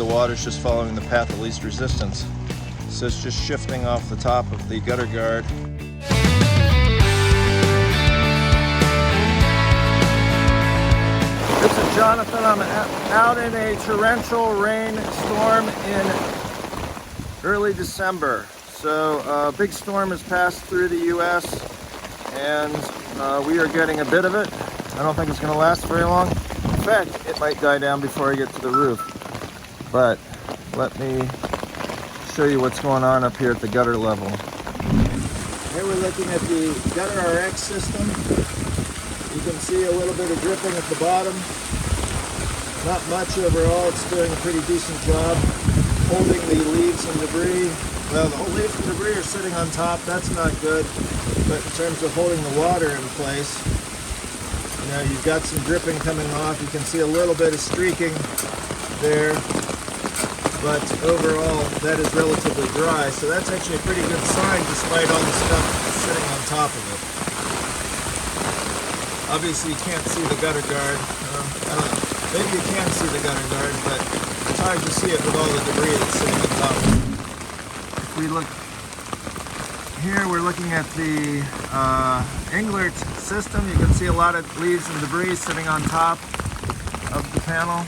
the water's just following the path of least resistance. So it's just shifting off the top of the gutter guard. This is Jonathan. I'm out in a torrential rainstorm in early December. So a big storm has passed through the U.S. and we are getting a bit of it. I don't think it's going to last very long. In fact, it might die down before I get to the roof. But let me show you what's going on up here at the gutter level. Here we're looking at the Gutter RX system. You can see a little bit of dripping at the bottom. Not much overall. It's doing a pretty decent job holding the leaves and debris. Well, the whole leaves and debris are sitting on top. That's not good. But in terms of holding the water in place, you know, you've got some dripping coming off. You can see a little bit of streaking there. But overall, that is relatively dry. So that's actually a pretty good sign despite all the stuff sitting on top of it. Obviously, you can't see the gutter guard. I don't know. Maybe you can see the gutter guard, but it's hard to see it with all the debris that's sitting on top of it. If we look here, we're looking at the Englert system. You can see a lot of leaves and debris sitting on top of the panel.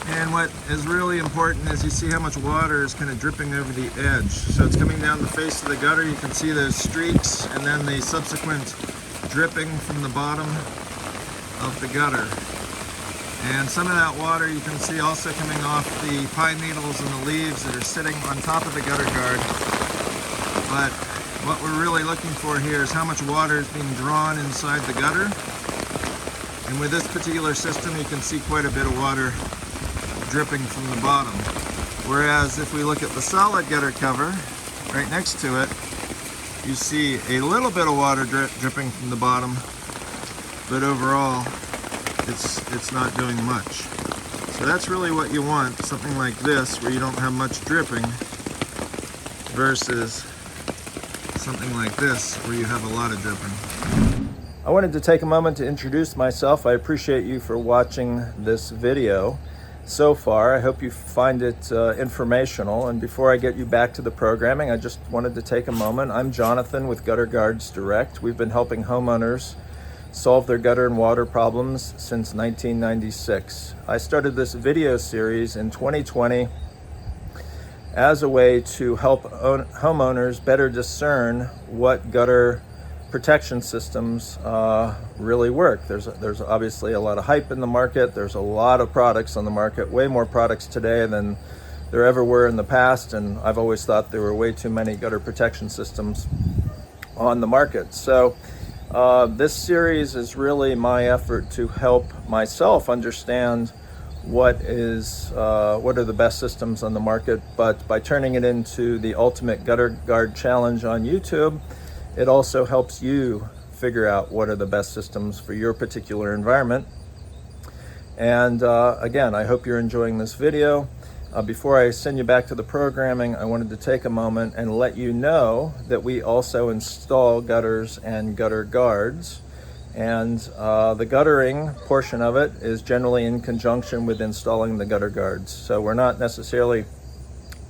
And what is really important is you see how much water is kind of dripping over the edge. So it's coming down the face of the gutter. You can see those streaks and then the subsequent dripping from the bottom of the gutter. And some of that water you can see also coming off the pine needles and the leaves that are sitting on top of the gutter guard. But what we're really looking for here is how much water is being drawn inside the gutter. And with this particular system, you can see quite a bit of water dripping from the bottom. Whereas if we look at the solid gutter cover, right next to it, you see a little bit of water dripping from the bottom, but overall, it's not doing much. So that's really what you want, something like this, where you don't have much dripping, versus something like this, where you have a lot of dripping. I wanted to take a moment to introduce myself. I appreciate you for watching this video so far. I hope you find it informational. And before I get you back to the programming, I just wanted to take a moment. I'm Jonathan with Gutter Guards Direct. We've been helping homeowners solve their gutter and water problems since 1996. I started this video series in 2020 as a way to help homeowners better discern what gutter protection systems really work. There's obviously a lot of hype in the market. There's a lot of products on the market, way more products today than there ever were in the past, and I've always thought there were way too many gutter protection systems on the market. So this series is really my effort to help myself understand what are the best systems on the market, but by turning it into the Ultimate Gutter Guard Challenge on YouTube, it also helps you figure out what are the best systems for your particular environment. And again, I hope you're enjoying this video. Before I send you back to the programming, I wanted to take a moment and let you know that we also install gutters and gutter guards. And the guttering portion of it is generally in conjunction with installing the gutter guards. So we're not necessarily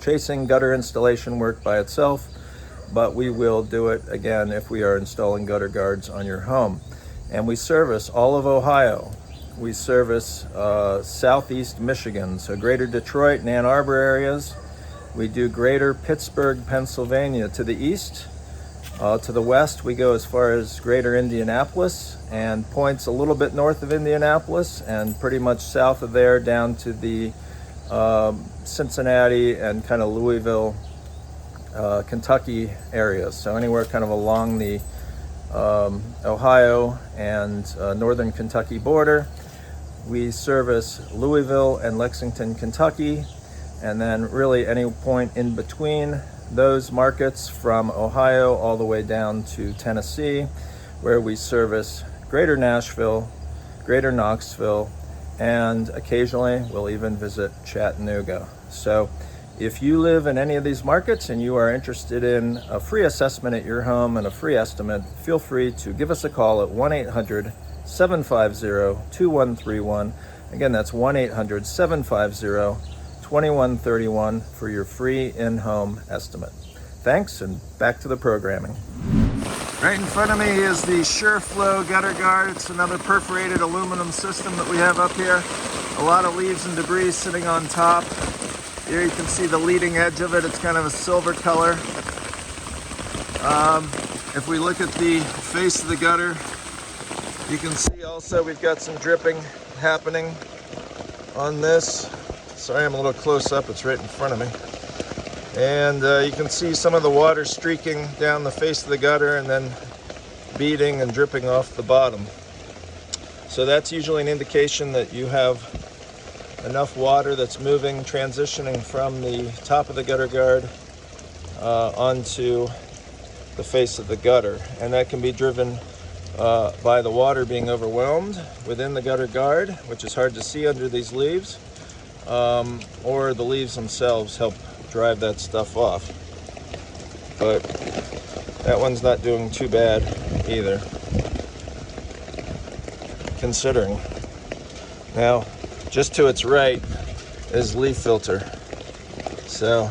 chasing gutter installation work by itself, but we will do it again if we are installing gutter guards on your home. And we service all of Ohio. We service southeast Michigan, so greater Detroit and Ann Arbor areas. We do greater Pittsburgh, Pennsylvania to the east. To the west, we go as far as greater Indianapolis and points a little bit north of Indianapolis and pretty much south of there down to the Cincinnati and kind of Louisville, Kentucky areas. So anywhere kind of along the Ohio and northern Kentucky border. We service Louisville and Lexington, Kentucky, and then really any point in between those markets from Ohio all the way down to Tennessee, where we service greater Nashville, greater Knoxville, and occasionally we'll even visit Chattanooga. So if you live in any of these markets and you are interested in a free assessment at your home and a free estimate, feel free to give us a call at 1-800-750-2131. Again, that's 1-800-750-2131 for your free in-home estimate. Thanks, and back to the programming. Right in front of me is the Shur-flo gutter guard. It's another perforated aluminum system that we have up here. A lot of leaves and debris sitting on top. Here you can see the leading edge of it. It's kind of a silver color. If we look at the face of the gutter, you can see also we've got some dripping happening on this. Sorry, I'm a little close up. It's right in front of me. And you can see some of the water streaking down the face of the gutter and then beading and dripping off the bottom. So that's usually an indication that you have enough water that's moving, transitioning from the top of the gutter guard onto the face of the gutter. And that can be driven by the water being overwhelmed within the gutter guard, which is hard to see under these leaves, or the leaves themselves help drive that stuff off. But that one's not doing too bad either, considering. Now, just to its right is LeafFilter. So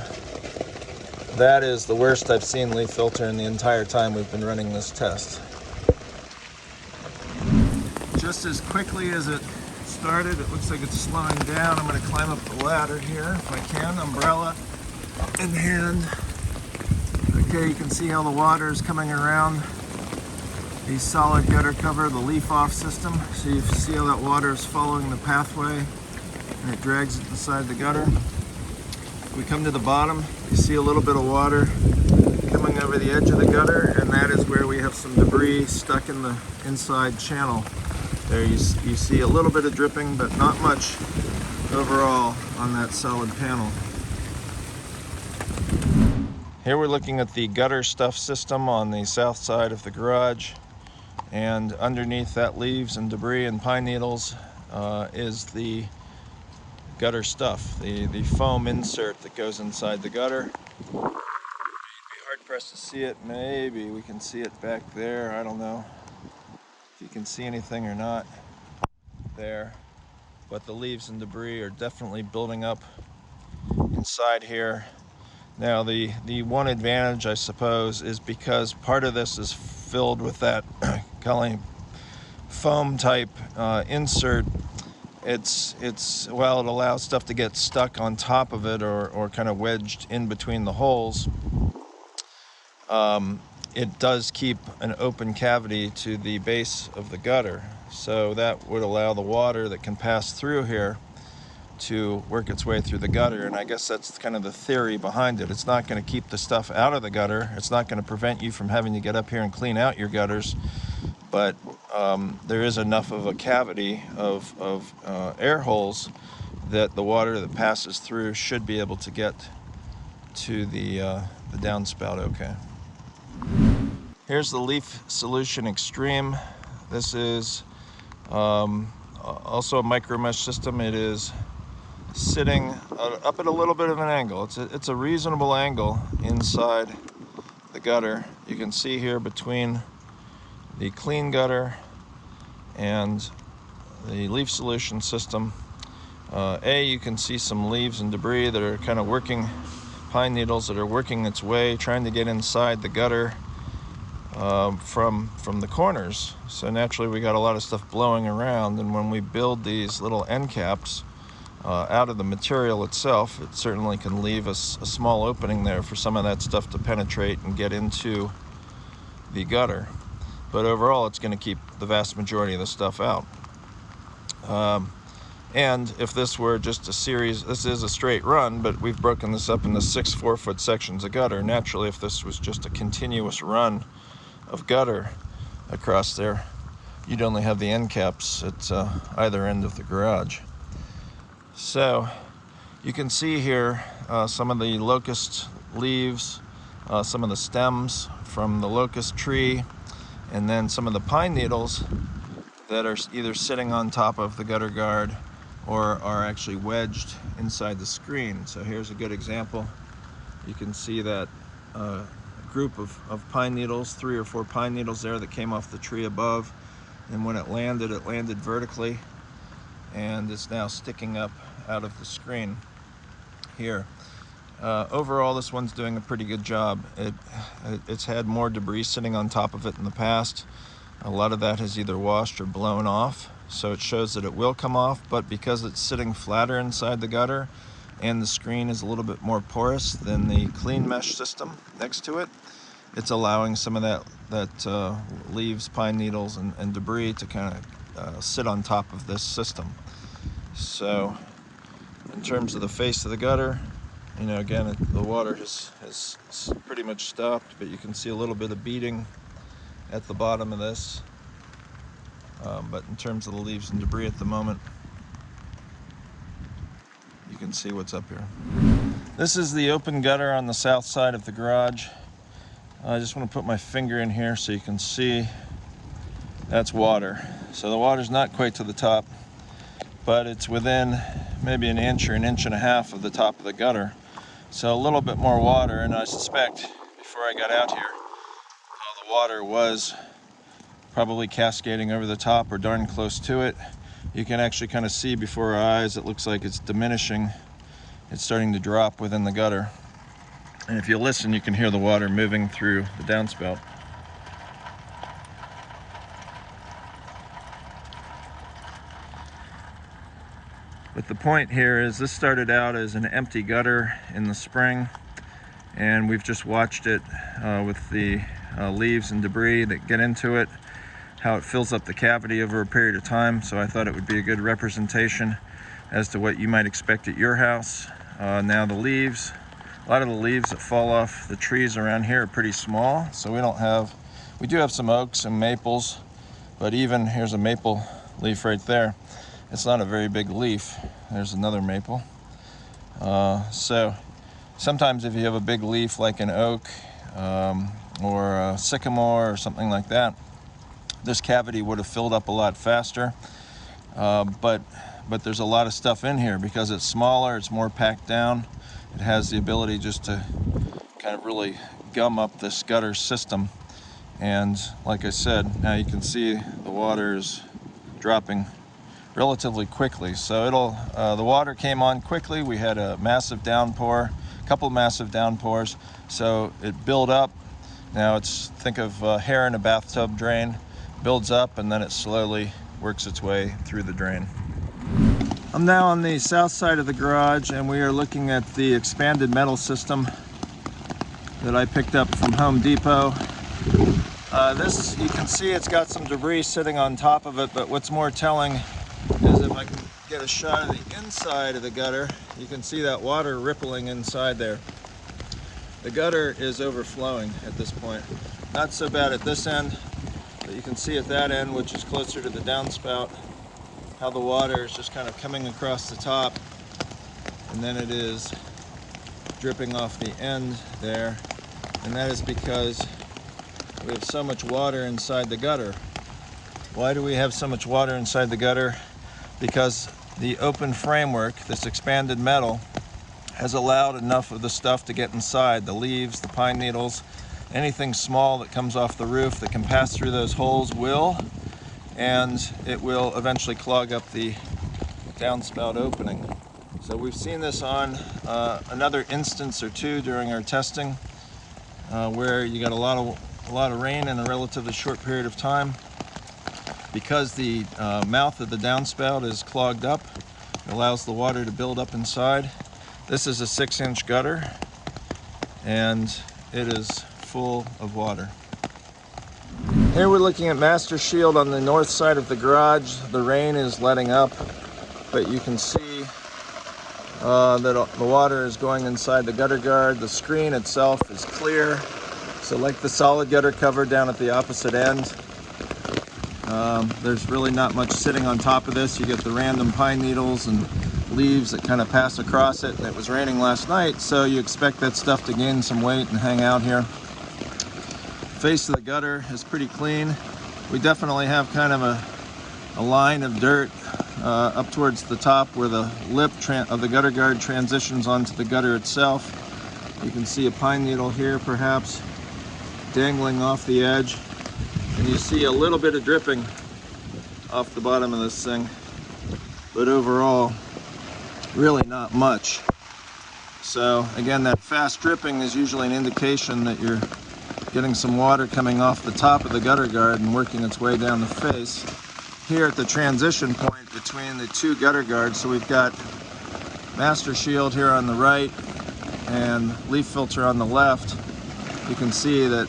that is the worst I've seen LeafFilter in the entire time we've been running this test. Just as quickly as it started, it looks like it's slowing down. I'm going to climb up the ladder here if I can, umbrella in hand. Okay, you can see how the water is coming around the solid gutter cover, the LeafOff system. So you see how that water is following the pathway and it drags it inside the gutter. We come to the bottom, you see a little bit of water coming over the edge of the gutter, and that is where we have some debris stuck in the inside channel. There you see a little bit of dripping, but not much overall on that solid panel. Here we're looking at the GutterStuff system on the south side of the garage, and underneath that leaves and debris and pine needles is the GutterStuff, the foam insert that goes inside the gutter. You'd be hard pressed to see it. Maybe we can see it back there. I don't know if you can see anything or not there, but the leaves and debris are definitely building up inside here. Now the one advantage, I suppose, is because part of this is filled with that foam type insert. While it allows stuff to get stuck on top of it or kind of wedged in between the holes, it does keep an open cavity to the base of the gutter. So that would allow the water that can pass through here to work its way through the gutter. And I guess that's kind of the theory behind it. It's not going to keep the stuff out of the gutter. It's not going to prevent you from having to get up here and clean out your gutters. But there is enough of a cavity of air holes that the water that passes through should be able to get to the downspout okay. Here's the LeafSolution Xtreme. This is also a micro mesh system. It is sitting up at a little bit of an angle. It's a reasonable angle inside the gutter. You can see here between the Klean Gutter and the LeafSolution system. You can see some leaves and debris that are kind of working, pine needles that are working its way, trying to get inside the gutter from the corners. So naturally we got a lot of stuff blowing around, and when we build these little end caps out of the material itself, it certainly can leave us a small opening there for some of that stuff to penetrate and get into the gutter. But overall, it's going to keep the vast majority of the stuff out. And if this were just a series, this is a straight run, but we've broken this up into 6 4-foot sections of gutter. Naturally, if this was just a continuous run of gutter across there, you'd only have the end caps at either end of the garage. So you can see here some of the locust leaves, some of the stems from the locust tree, and then some of the pine needles that are either sitting on top of the gutter guard or are actually wedged inside the screen. So here's a good example. You can see that group of pine needles, 3 or 4 pine needles there that came off the tree above, and when it landed vertically and it's now sticking up out of the screen here. Overall, this one's doing a pretty good job. It's had more debris sitting on top of it in the past. A lot of that has either washed or blown off, so it shows that it will come off, but because it's sitting flatter inside the gutter and the screen is a little bit more porous than the Klean mesh system next to it, it's allowing some of that leaves, pine needles, and debris to kind of sit on top of this system. So in terms of the face of the gutter, you know, again, the water has pretty much stopped, but you can see a little bit of beading at the bottom of this. But in terms of the leaves and debris at the moment, you can see what's up here. This is the open gutter on the south side of the garage. I just want to put my finger in here so you can see that's water. So the water's not quite to the top, but it's within maybe an inch or an inch and a half of the top of the gutter. So a little bit more water, and I suspect before I got out here, the water was probably cascading over the top or darn close to it. You can actually kind of see before our eyes, it looks like it's diminishing. It's starting to drop within the gutter. And if you listen, you can hear the water moving through the downspout. But the point here is this started out as an empty gutter in the spring, and we've just watched it with the leaves and debris that get into it, how it fills up the cavity over a period of time. So I thought it would be a good representation as to what you might expect at your house. Now the leaves, a lot of the leaves that fall off the trees around here are pretty small, so we do have some oaks and maples, but even here's a maple leaf right there. It's not a very big leaf. There's another maple. So sometimes if you have a big leaf like an oak or a sycamore or something like that, this cavity would have filled up a lot faster. But there's a lot of stuff in here because it's smaller, it's more packed down. It has the ability just to kind of really gum up this gutter system. And like I said, now you can see the water is dropping relatively quickly. So the water came on quickly. We had a massive downpour, a couple of massive downpours. So it built up. Now think of hair in a bathtub drain, builds up and then it slowly works its way through the drain. I'm now on the south side of the garage and we are looking at the expanded metal system that I picked up from Home Depot. This, you can see it's got some debris sitting on top of it, but what's more telling is if I can get a shot of the inside of the gutter, you can see that water rippling inside there. The gutter is overflowing at this point. Not so bad at this end, but you can see at that end, which is closer to the downspout, how the water is just kind of coming across the top, and then it is dripping off the end there. And that is because we have so much water inside the gutter. Why do we have so much water inside the gutter? Because the open framework, this expanded metal, has allowed enough of the stuff to get inside, the leaves, the pine needles, anything small that comes off the roof that can pass through those holes will, and it will eventually clog up the downspout opening. So we've seen this on another instance or two during our testing, where you got a lot of rain in a relatively short period of time. Because the mouth of the downspout is clogged up, it allows the water to build up inside. This is a 6-inch gutter and it is full of water. Here we're looking at MasterShield on the north side of the garage. The rain is letting up, but you can see that the water is going inside the gutter guard. The screen itself is clear. So like the solid gutter cover down at the opposite end, there's really not much sitting on top of this. You get the random pine needles and leaves that kind of pass across it. And it was raining last night, so you expect that stuff to gain some weight and hang out here. Face of the gutter is pretty clean. We definitely have kind of a line of dirt up towards the top where the lip of the gutter guard transitions onto the gutter itself. You can see a pine needle here perhaps dangling off the edge, and you see a little bit of dripping off the bottom of this thing. but overall, really not much. So again, that fast dripping is usually an indication that you're getting some water coming off the top of the gutter guard and working its way down the face. Here at the transition point between the two gutter guards, so we've got MasterShield here on the right and LeafFilter on the left. You can see that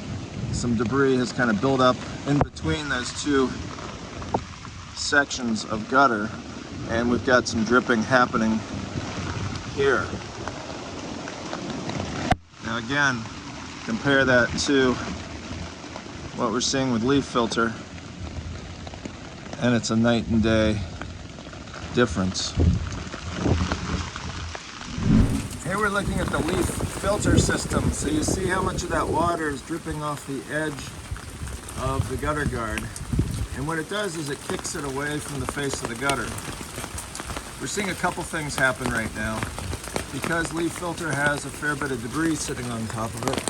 some debris has kind of built up in between those two sections of gutter, and we've got some dripping happening here. Now again, compare that to what we're seeing with LeafFilter, and it's a night and day difference. Here we're looking at the LeafFilter system. So you see how much of that water is dripping off the edge of the gutter guard. And what it does is it kicks it away from the face of the gutter. We're seeing a couple things happen right now. Because LeafFilter has a fair bit of debris sitting on top of it,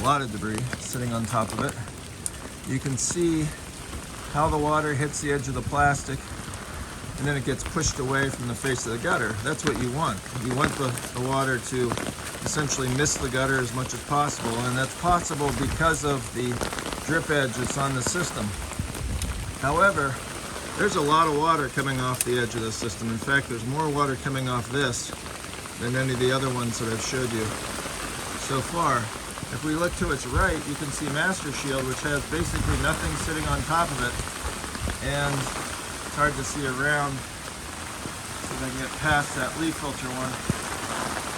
a lot of debris sitting on top of it, you can see how the water hits the edge of the plastic and then it gets pushed away from the face of the gutter. That's what you want. You want the water to essentially miss the gutter as much as possible, and that's possible because of the drip edge that's on the system. However, there's a lot of water coming off the edge of the system. In fact, there's more water coming off this than any of the other ones that I've showed you so far. If we look to its right, you can see MasterShield, which has basically nothing sitting on top of it. And it's hard to see around, so if I can get past that LeafFilter one.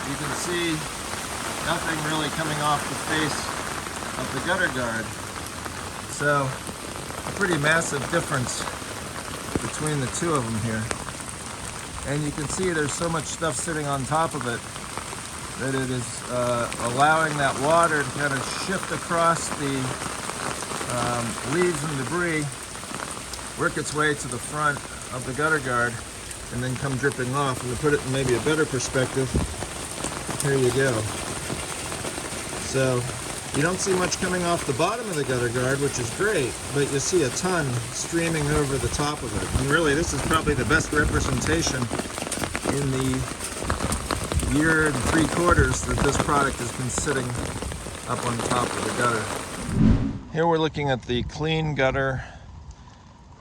You can see nothing really coming off the face of the gutter guard. So, a pretty massive difference between the two of them here. And you can see there's so much stuff sitting on top of it that it is allowing that water to kind of shift across the leaves and debris, work its way to the front of the gutter guard, and then come dripping off. And to put it in maybe a better perspective, here you go. So you don't see much coming off the bottom of the gutter guard, which is great, but you see a ton streaming over the top of it. And really, this is probably the best representation in the year and 3/4 that this product has been sitting up on top of the gutter. Here we're looking at the Klean Gutter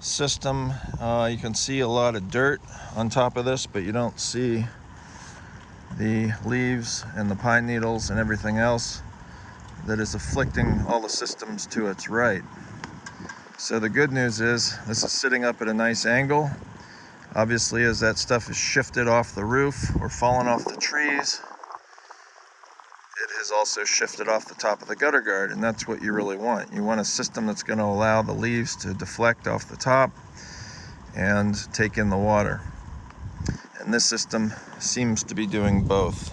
system. You can see a lot of dirt on top of this, but you don't see the leaves and the pine needles and everything else that is afflicting all the systems to its right. So the good news is this is sitting up at a nice angle. Obviously, as that stuff is shifted off the roof or fallen off the trees, it has also shifted off the top of the gutter guard, and that's what you really want. You want a system that's going to allow the leaves to deflect off the top and take in the water. And this system seems to be doing both.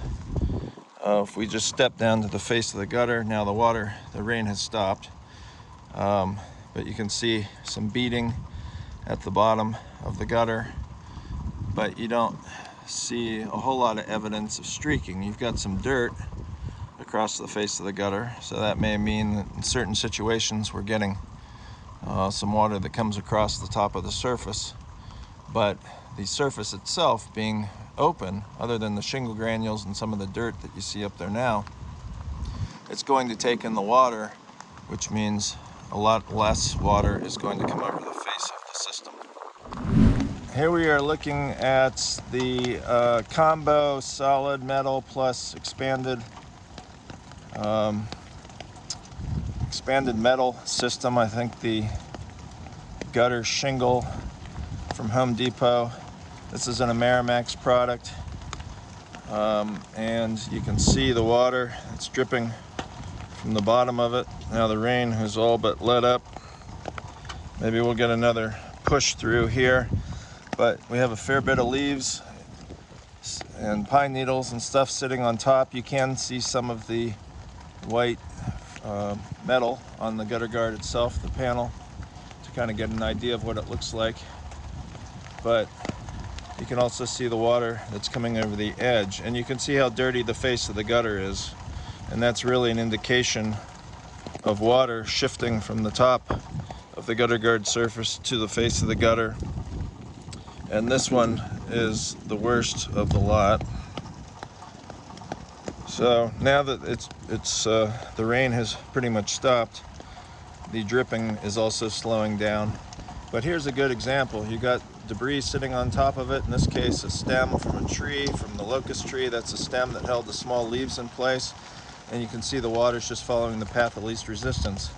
If we just step down to the face of the gutter, now the rain has stopped, but you can see some beading at the bottom of the gutter, but you don't see a whole lot of evidence of streaking. You've got some dirt across the face of the gutter, so that may mean that in certain situations we're getting some water that comes across the top of the surface, but the surface itself being open, other than the shingle granules and some of the dirt that you see up there now, it's going to take in the water, which means a lot less water is going to come over the face of the system. Here we are looking at the combo solid metal plus expanded metal system. I think the gutter shingle from Home Depot. This is an Amerimax product, and you can see the water that's dripping from the bottom of it. Now the rain has all but let up. Maybe we'll get another push through here, but we have a fair bit of leaves and pine needles and stuff sitting on top. You can see some of the white metal on the gutter guard itself, the panel, to kind of get an idea of what it looks like. But you can also see the water that's coming over the edge, and you can see how dirty the face of the gutter is, and that's really an indication of water shifting from the top of the gutter guard surface to the face of the gutter and this one is the worst of the lot. So now that the rain has pretty much stopped, the dripping is also slowing down. But here's a good example. You got debris sitting on top of it. In this case, a stem from a tree, from the locust tree. That's a stem that held the small leaves in place. And you can see the water's just following the path of least resistance.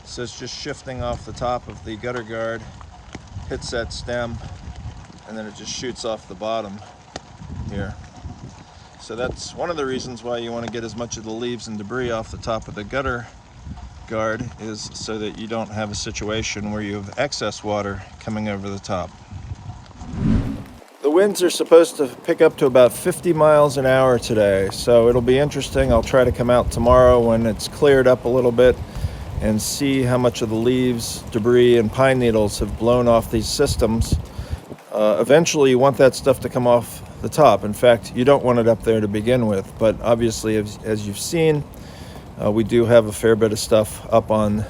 So it's just shifting off the top of the gutter guard, hits that stem, and then it just shoots off the bottom here. So that's one of the reasons why you want to get as much of the leaves and debris off the top of the gutter guard, is so that you don't have a situation where you have excess water coming over the top. The winds are supposed to pick up to about 50 miles an hour today, so it'll be interesting. I'll try to come out tomorrow when it's cleared up a little bit and see how much of the leaves, debris, and pine needles have blown off these systems. Eventually you want that stuff to come off the top. In fact, you don't want it up there to begin with, but obviously, as you've seen, we do have a fair bit of stuff up on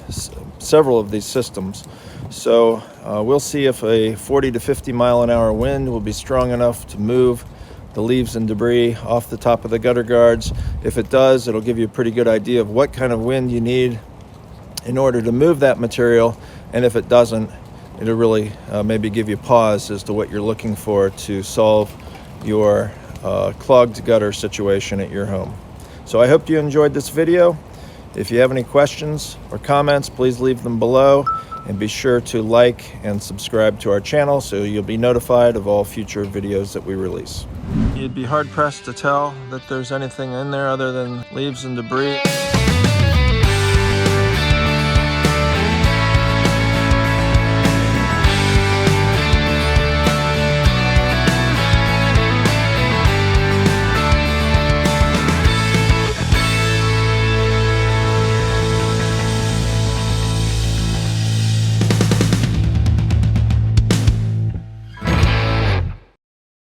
several of these systems. So we'll see if a 40 to 50 mile an hour wind will be strong enough to move the leaves and debris off the top of the gutter guards. If it does, it'll give you a pretty good idea of what kind of wind you need in order to move that material. And if it doesn't, it'll really maybe give you pause as to what you're looking for to solve your clogged gutter situation at your home. So I hope you enjoyed this video. If you have any questions or comments, please leave them below, and be sure to like and subscribe to our channel so you'll be notified of all future videos that we release. You'd be hard pressed to tell that there's anything in there other than leaves and debris.